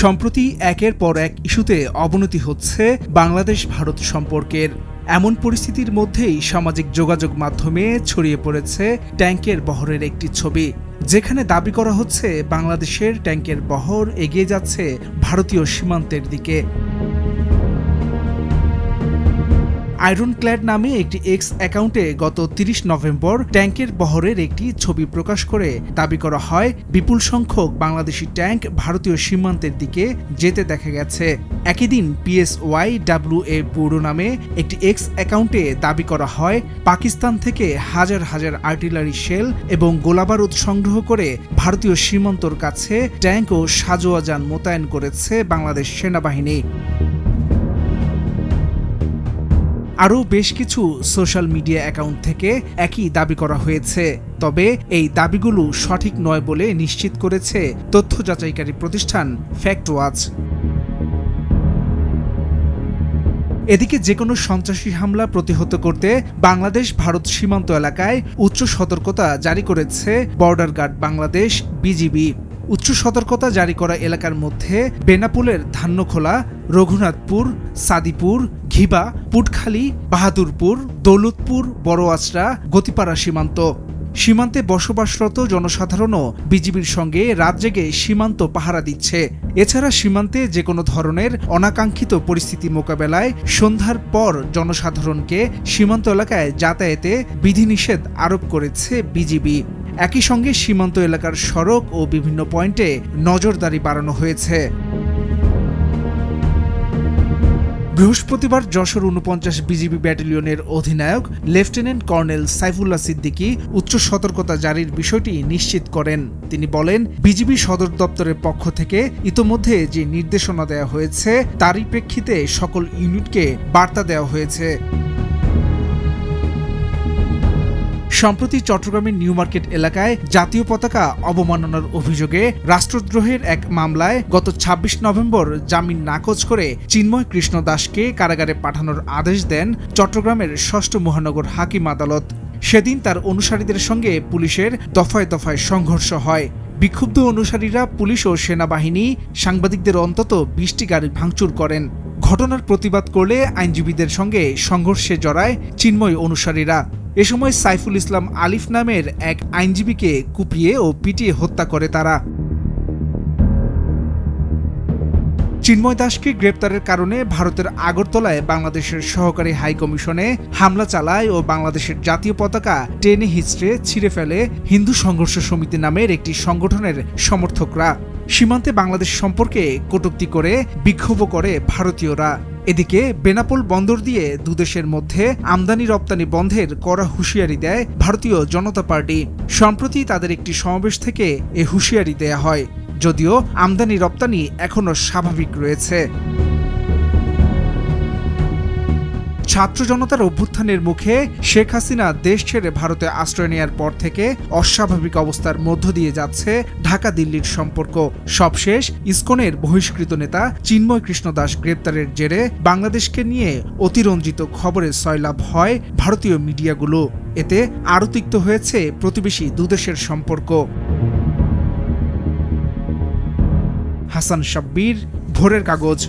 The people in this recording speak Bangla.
সম্প্রতি একের পর এক ইস্যুতে অবনতি হচ্ছে বাংলাদেশ ভারত সম্পর্কের। এমন পরিস্থিতির মধ্যেই সামাজিক যোগাযোগ মাধ্যমে ছড়িয়ে পড়েছে ট্যাঙ্কের বহরের একটি ছবি, যেখানে দাবি করা হচ্ছে বাংলাদেশের ট্যাঙ্কের বহর এগিয়ে যাচ্ছে ভারতীয় সীমান্তের দিকে। আয়রনক্ল্যাড নামে একটি এক্স অ্যাকাউন্টে গত ৩০ নভেম্বর ট্যাঙ্কের বহরের একটি ছবি প্রকাশ করে দাবি করা হয় বিপুল সংখ্যক বাংলাদেশি ট্যাঙ্ক ভারতীয় সীমান্তের দিকে যেতে দেখা গেছে। একই দিন PSYWA ব্যুরো নামে একটি এক্স অ্যাকাউন্টে দাবি করা হয় পাকিস্তান থেকে হাজার হাজার আর্টিলারি শেল এবং গোলাবারুদ সংগ্রহ করে ভারতীয় সীমান্তর কাছে ট্যাঙ্ক ও সাঁজোয়া যান মোতায়েন করেছে বাংলাদেশ সেনাবাহিনী। আরও বেশ কিছু সোশ্যাল মিডিয়া অ্যাকাউন্ট থেকে একই দাবি করা হয়েছে, তবে এই দাবিগুলো সঠিক নয় বলে নিশ্চিত করেছে তথ্য যাচাইকারী প্রতিষ্ঠান ফ্যাক্ট ওয়াচ। এদিকে যেকোনো সন্ত্রাসী হামলা প্রতিহত করতে বাংলাদেশ ভারত সীমান্ত এলাকায় উচ্চ সতর্কতা জারি করেছে বর্ডার গার্ড বাংলাদেশ BGB। উচ্চ সতর্কতা জারি করা এলাকার মধ্যে বেনাপোলের ধান্যখোলা, রঘুনাথপুর, সাদিপুর, ঘিবা, পুটখালী, বাহাদুরপুর, দৌলতপুর, বড়আচরা, গতিপাড়া সীমান্ত। সীমান্তে বসবাসরত জনসাধারণও বিজিবির সঙ্গে রাত জেগে সীমান্ত পাহারা দিচ্ছে। এছাড়া সীমান্তে যে কোনো ধরনের অনাকাঙ্ক্ষিত পরিস্থিতি মোকাবেলায় সন্ধ্যার পর জনসাধারণকে সীমান্ত এলাকায় যাতায়াতে বিধিনিষেধ আরোপ করেছে বিজিবি। একই সঙ্গে সীমান্ত এলাকার সড়ক ও বিভিন্ন পয়েন্টে নজরদারি বাড়ানো হয়েছে। বৃহস্পতিবার যশোর ৪৯ বিজিবি ব্যাটালিয়নের অধিনায়ক লেফটেন্যান্ট কর্নেল সাইফুল্লাহ সিদ্দিকী উচ্চ সতর্কতা জারির বিষয়টি নিশ্চিত করেন। তিনি বলেন, বিজিবি সদর দপ্তরের পক্ষ থেকে ইতোমধ্যে যে নির্দেশনা দেওয়া হয়েছে তারই প্রেক্ষিতে সকল ইউনিটকে বার্তা দেওয়া হয়েছে। সম্প্রতি চট্টগ্রামের নিউ মার্কেট এলাকায় জাতীয় পতাকা অবমাননার অভিযোগে রাষ্ট্রদ্রোহের এক মামলায় গত ২৬ নভেম্বর জামিন নাকচ করে চিন্ময় কৃষ্ণ দাসকে কারাগারে পাঠানোর আদেশ দেন চট্টগ্রামের ৬ষ্ঠ মহানগর হাকিম আদালত। সেদিন তার অনুসারীদের সঙ্গে পুলিশের দফায় দফায় সংঘর্ষ হয়। বিক্ষুব্ধ অনুসারীরা পুলিশ ও সেনাবাহিনী সাংবাদিকদের অন্তত ২০টি গাড়ি ভাঙচুর করেন। ঘটনার প্রতিবাদ করলে আইনজীবীদের সঙ্গে সংঘর্ষে জড়ায় চিন্ময় অনুসারীরা। এ সময় সাইফুল ইসলাম আলিফ নামের এক আইনজীবীকে কুপিয়ে ও পিটিয়ে হত্যা করে তারা। চিন্ময় দাসকে গ্রেপ্তারের কারণে ভারতের আগরতলায় বাংলাদেশের সহকারী হাইকমিশনে হামলা চালায় ও বাংলাদেশের জাতীয় পতাকা টেনে হিচড়ে ছিঁড়ে ফেলে হিন্দু সংঘর্ষ সমিতি নামের একটি সংগঠনের সমর্থকরা। সীমান্তে বাংলাদেশ সম্পর্কে কটূক্তি করে বিক্ষোভ করে ভারতীয়রা। এদিকে বেনাপোল বন্দর দিয়ে দুদেশের মধ্যে আমদানি রপ্তানি বন্ধের কড়া হুঁশিয়ারি দেয় ভারতীয় জনতা পার্টি। সম্প্রতি তাদের একটি সমাবেশ থেকে এ হুঁশিয়ারি দেয়া হয়, যদিও আমদানি রপ্তানি এখনো স্বাভাবিক রয়েছে। ছাত্র জনতার অভ্যুত্থানের মুখে শেখ হাসিনা দেশ ছেড়ে ভারতে আশ্রয় নেয়ার পর থেকে অস্বাভাবিক অবস্থার মধ্য দিয়ে যাচ্ছে ঢাকা দিল্লির সম্পর্ক। সবশেষ ইসকনের বহিষ্কৃত নেতা চিন্ময় কৃষ্ণ দাস গ্রেপ্তারের জেরে বাংলাদেশকে নিয়ে অতিরঞ্জিত খবরের সয়লাভ হয় ভারতীয় মিডিয়াগুলো। এতে আরও তিক্ত হয়েছে প্রতিবেশী দুদেশের সম্পর্ক। হাসান শাব্বির, ভোরের কাগজ।